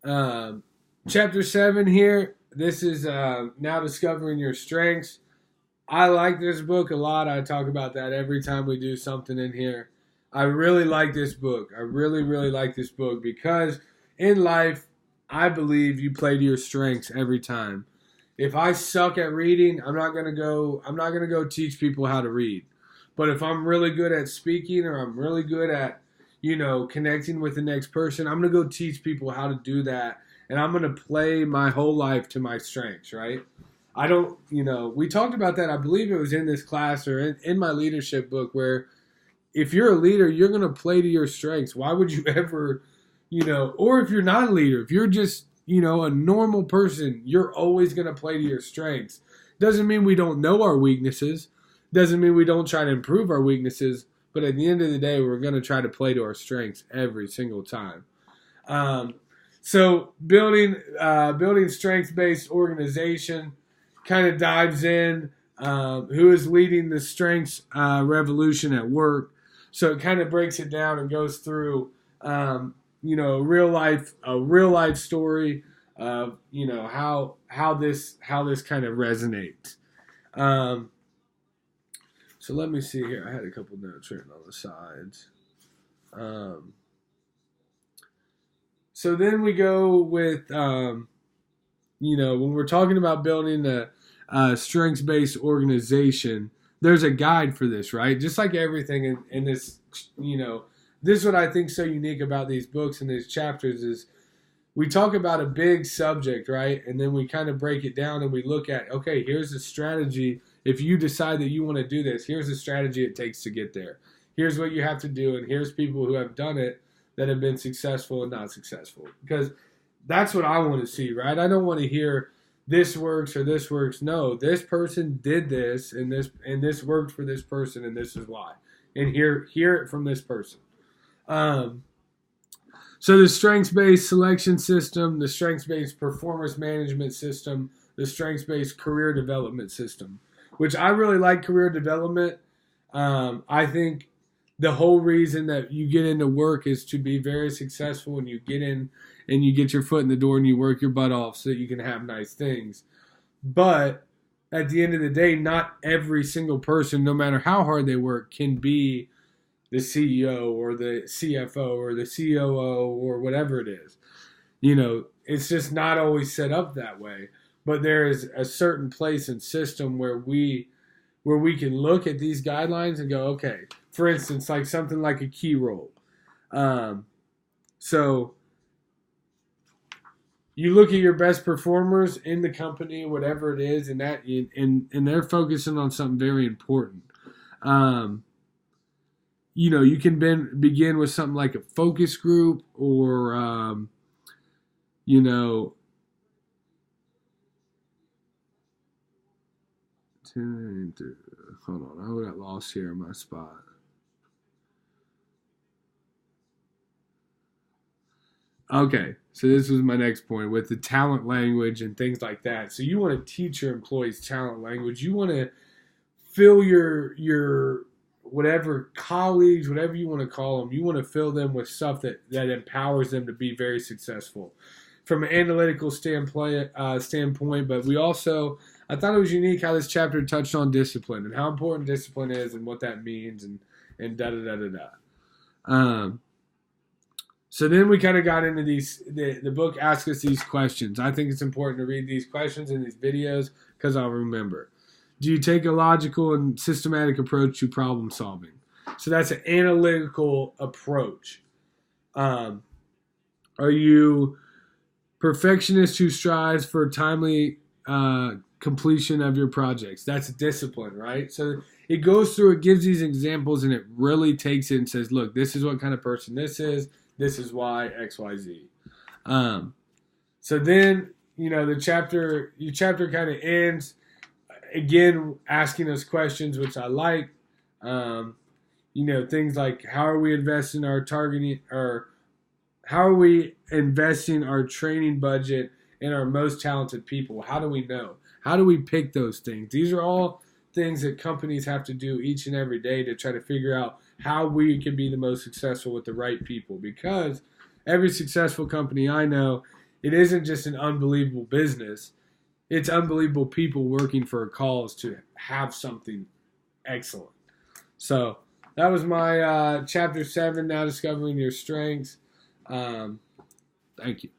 Um, Chapter 7 here. This is now discovering your strengths. I like this book a lot. I talk about that every time we do something in here. I really like this book. I really, really like this book because in life, I believe you play to your strengths every time. If I suck at reading, I'm not gonna go teach people how to read. But if I'm really good at speaking or I'm really good at, connecting with the next person, I'm gonna go teach people how to do that. And I'm gonna play my whole life to my strengths, right? I don't, we talked about that. I believe it was in this class or in my leadership book where if you're a leader, you're going to play to your strengths. Why would you ever, or if you're not a leader, if you're just, a normal person, you're always going to play to your strengths. Doesn't mean we don't know our weaknesses. Doesn't mean we don't try to improve our weaknesses. But at the end of the day, we're going to try to play to our strengths every single time. Um, so building strength based organization kind of dives in who is leading the strengths revolution at work. So it kind of breaks it down and goes through, a real life story of how this kind of resonates. Um, so let me see here. I had a couple notes written on the sides. Um, so then we go with when we're talking about building a strengths based organization, there's a guide for this, right? Just like everything in this, this is what I think so unique about these books and these chapters is we talk about a big subject, right? And then we kind of break it down and we look at, okay, here's the strategy. If you decide that you want to do this, here's the strategy it takes to get there. Here's what you have to do, and here's people who have done it that have been successful and not successful. Because that's what I want to see, right? I don't want to hear this works or this works. No, this person did this and this worked for this person and this is why. And hear it from this person. Um, so the strengths-based selection system, the strengths-based performance management system, the strengths-based career development system, which I really like career development. I think the whole reason that you get into work is to be very successful and you get in and you get your foot in the door and you work your butt off so that you can have nice things. But at the end of the day, not every single person, no matter how hard they work, can be the CEO or the CFO or the COO or whatever it is. It's just not always set up that way. But there is a certain place and system where we can look at these guidelines and go, okay, for instance, like something like a key role. So you look at your best performers in the company, whatever it is, and they're focusing on something very important. Um, you can begin with something like a focus group or, you know, hold on, I got lost here in my spot. Okay, so this was my next point with the talent language and things like that. So you want to teach your employees talent language. You want to fill your whatever colleagues, whatever you want to call them, you want to fill them with stuff that empowers them to be very successful from an analytical standpoint. But we also, I thought it was unique how this chapter touched on discipline and how important discipline is and what that means and da da da da da. Um, so then we kind of got into these. The book asks us these questions. I think it's important to read these questions in these videos because I'll remember. Do you take a logical and systematic approach to problem solving? So that's an analytical approach. Um, are you perfectionist who strives for timely completion of your projects? That's discipline, right? So it goes through, it gives these examples, and it really takes it and says, look, this is what kind of person this is. This is why X, Y, Z. So then, your chapter kind of ends again asking us questions, which I like. Things like how are we investing our targeting or how are we investing our training budget in our most talented people? How do we know? How do we pick those things? These are all things that companies have to do each and every day to try to figure out how we can be the most successful with the right people. Because every successful company I know it isn't just an unbelievable business. It's unbelievable people working for a cause to have something excellent. So that was my chapter 7, now discovering your strengths. Thank you.